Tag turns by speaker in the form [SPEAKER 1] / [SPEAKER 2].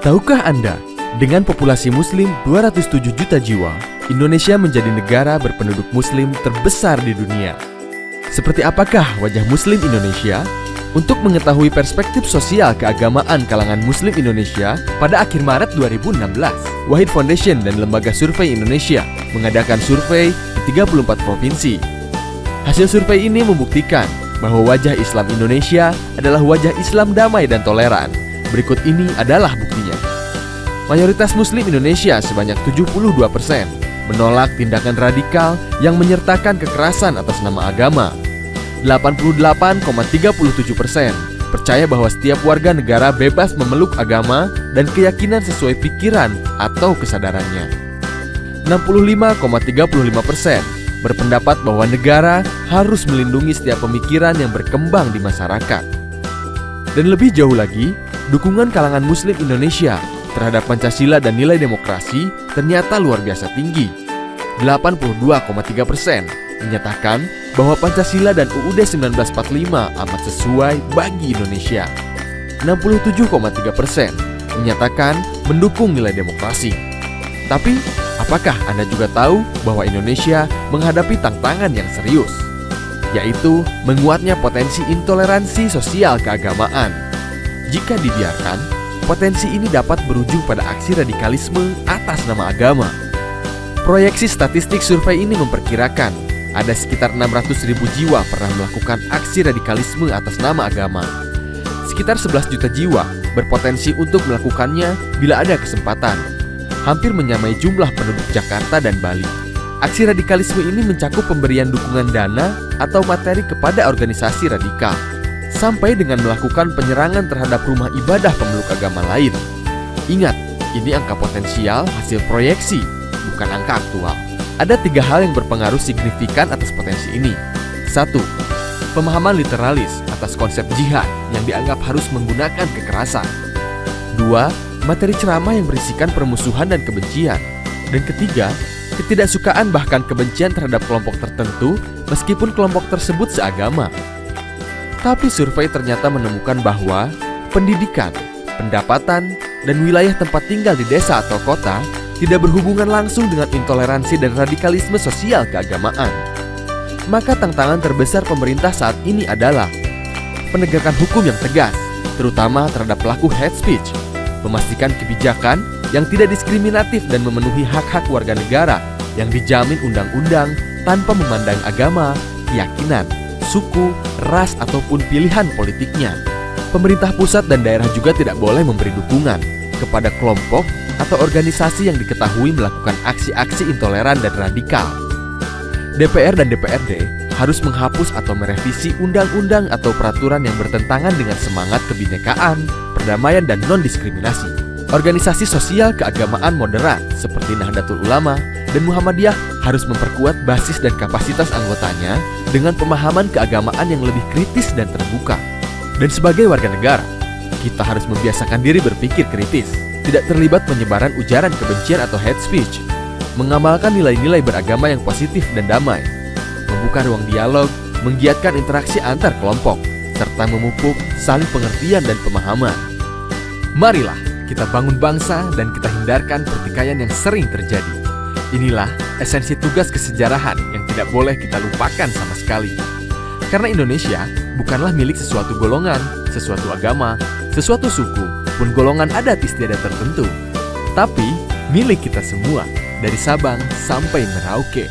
[SPEAKER 1] Tahukah Anda, dengan populasi Muslim 207 juta jiwa, Indonesia menjadi negara berpenduduk Muslim terbesar di dunia. Seperti apakah wajah Muslim Indonesia? Untuk mengetahui perspektif sosial keagamaan kalangan Muslim Indonesia pada akhir Maret 2016, Wahid Foundation dan Lembaga Survei Indonesia mengadakan survei di 34 provinsi. Hasil survei ini membuktikan bahwa wajah Islam Indonesia adalah wajah Islam damai dan toleran. Berikut ini adalah buktinya. Mayoritas Muslim Indonesia sebanyak 72% menolak tindakan radikal yang menyertakan kekerasan atas nama agama. 88,37% percaya bahwa setiap warga negara bebas memeluk agama dan keyakinan sesuai pikiran atau kesadarannya. 65,35% berpendapat bahwa negara harus melindungi setiap pemikiran yang berkembang di masyarakat. Dan lebih jauh lagi, dukungan kalangan Muslim Indonesia terhadap Pancasila dan nilai demokrasi ternyata luar biasa tinggi. 82,3% menyatakan bahwa Pancasila dan UUD 1945 amat sesuai bagi Indonesia. 67,3% menyatakan mendukung nilai demokrasi. Tapi, apakah Anda juga tahu bahwa Indonesia menghadapi tantangan yang serius, yaitu menguatnya potensi intoleransi sosial keagamaan? Jika dibiarkan, potensi ini dapat berujung pada aksi radikalisme atas nama agama. Proyeksi statistik survei ini memperkirakan ada sekitar 600.000 jiwa pernah melakukan aksi radikalisme atas nama agama. Sekitar 11 juta jiwa berpotensi untuk melakukannya bila ada kesempatan. Hampir menyamai jumlah penduduk Jakarta dan Bali. Aksi radikalisme ini mencakup pemberian dukungan dana atau materi kepada organisasi radikal, sampai dengan melakukan penyerangan terhadap rumah ibadah pemeluk agama lain. Ingat, ini angka potensial hasil proyeksi, bukan angka aktual. Ada 3 hal yang berpengaruh signifikan atas potensi ini. 1. Pemahaman literalis atas konsep jihad yang dianggap harus menggunakan kekerasan. 2. Materi ceramah yang berisikan permusuhan dan kebencian. Dan ketiga, ketidaksukaan bahkan kebencian terhadap kelompok tertentu meskipun kelompok tersebut seagama. Tapi survei ternyata menemukan bahwa pendidikan, pendapatan, dan wilayah tempat tinggal di desa atau kota tidak berhubungan langsung dengan intoleransi dan radikalisme sosial keagamaan. Maka tantangan terbesar pemerintah saat ini adalah penegakan hukum yang tegas, terutama terhadap pelaku hate speech, memastikan kebijakan yang tidak diskriminatif dan memenuhi hak-hak warga negara yang dijamin undang-undang tanpa memandang agama, keyakinan, suku, ras, ataupun pilihan politiknya. Pemerintah pusat dan daerah juga tidak boleh memberi dukungan kepada kelompok atau organisasi yang diketahui melakukan aksi-aksi intoleran dan radikal. DPR dan DPRD harus menghapus atau merevisi undang-undang atau peraturan yang bertentangan dengan semangat kebinekaan, perdamaian, dan non-diskriminasi. Organisasi sosial keagamaan moderat seperti Nahdlatul Ulama dan Muhammadiyah harus memperkuat basis dan kapasitas anggotanya dengan pemahaman keagamaan yang lebih kritis dan terbuka. Dan sebagai warga negara, kita harus membiasakan diri berpikir kritis, tidak terlibat penyebaran ujaran kebencian atau hate speech, mengamalkan nilai-nilai beragama yang positif dan damai, membuka ruang dialog, menggiatkan interaksi antar kelompok, serta memupuk saling pengertian dan pemahaman. Marilah kita bangun bangsa dan kita hindarkan pertikaian yang sering terjadi. Inilah esensi tugas kesejarahan yang tidak boleh kita lupakan sama sekali. Karena Indonesia bukanlah milik sesuatu golongan, sesuatu agama, sesuatu suku, pun golongan adat istiadat tertentu, tapi milik kita semua, dari Sabang sampai Merauke.